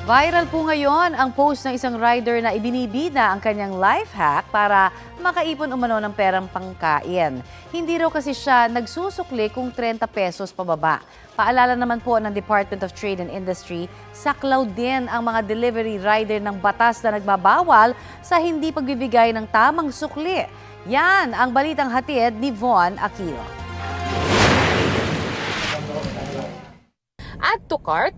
Viral po ngayon ang post ng isang rider na ibinibida ang kanyang life hack para makaipon umano ng perang pangkain. Hindi raw kasi siya nagsusukli kung 30 pesos pababa. Paalala naman po ng Department of Trade and Industry, saklaw din ang mga delivery rider ng batas na nagbabawal sa hindi pagbibigay ng tamang sukli. Yan ang balitang hatid ni Von Aquino. Add to cart,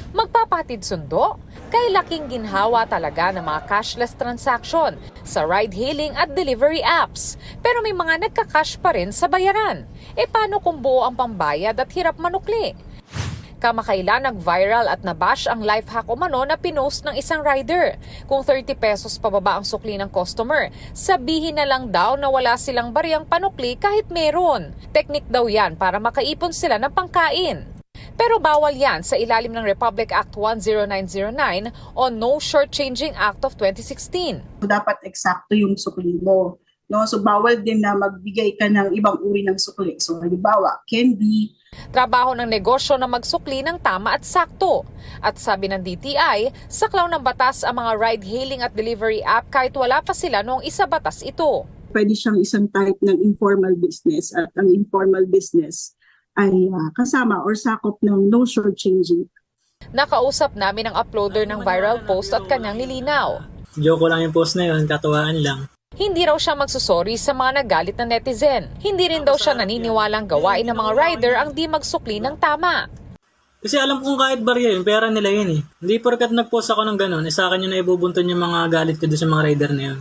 magpapatid sundo, kay laking ginhawa talaga ng mga cashless transaction sa ride-hailing at delivery apps. Pero may mga nagka-cash pa rin sa bayaran. E paano kung buo ang pambayad at hirap manukli? Kamakailan nag-viral at nabash ang life hack umano na pinost ng isang rider. Kung 30 pesos pababa ang sukli ng customer, sabihin na lang daw na wala silang bariyang panukli kahit meron. Teknik daw yan para makaipon sila ng pangkain. Pero bawal yan sa ilalim ng Republic Act 10909 o No Shortchanging Act of 2016. Dapat eksakto yung sukli mo. No? So bawal din na magbigay ka ng ibang uri ng sukli. So halimbawa, candy. Trabaho ng negosyo na magsukli ng tama at sakto. At sabi ng DTI, saklaw ng batas ang mga ride-hailing at delivery app kahit wala pa sila noong isa batas ito. Pwede siyang isang type ng informal business at ang informal business ay kasama or sakop ng no shortchanging. Nakausap namin ang uploader ng viral post at kanyang nilinaw. Joke lang yung post na yun, katuwaan lang. Hindi raw siya magsusorry sa mga nagalit na netizen. Hindi rin daw siya naniniwalang gawain ng mga rider ang di magsukli ng tama. Kasi alam kong kahit barya yun, pera nila yun eh. Hindi porkat nag-post ako ng ganun, sa akin yun na ibubunton yung mga galit ko doon sa mga rider na yun.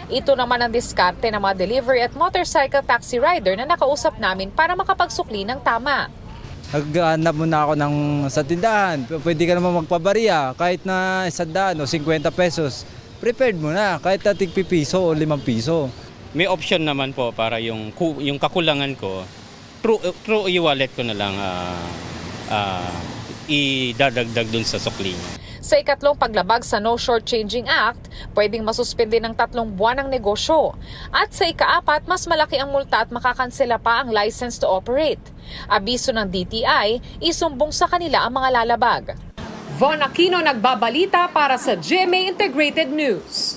Ito naman ang diskarte ng mga delivery at motorcycle taxi rider na nakausap namin para makapagsukli ng tama. Naghanap muna ako sa tindahan. Pwede ka naman magpabarya kahit na 100 o 50 pesos. Prepared mo na kahit na tig piso o 5 piso. May option naman po para yung kakulangan ko, through e-wallet ko na lang idadagdag dun sa sukli niya. Sa ikatlong paglabag sa No Shortchanging Act, pwedeng masuspende ng 3 buwan ang negosyo. At sa ika-4, mas malaki ang multa at makakansela pa ang license to operate. Abiso ng DTI, isumbong sa kanila ang mga lalabag. Von Aquino nagbabalita para sa GMA Integrated News.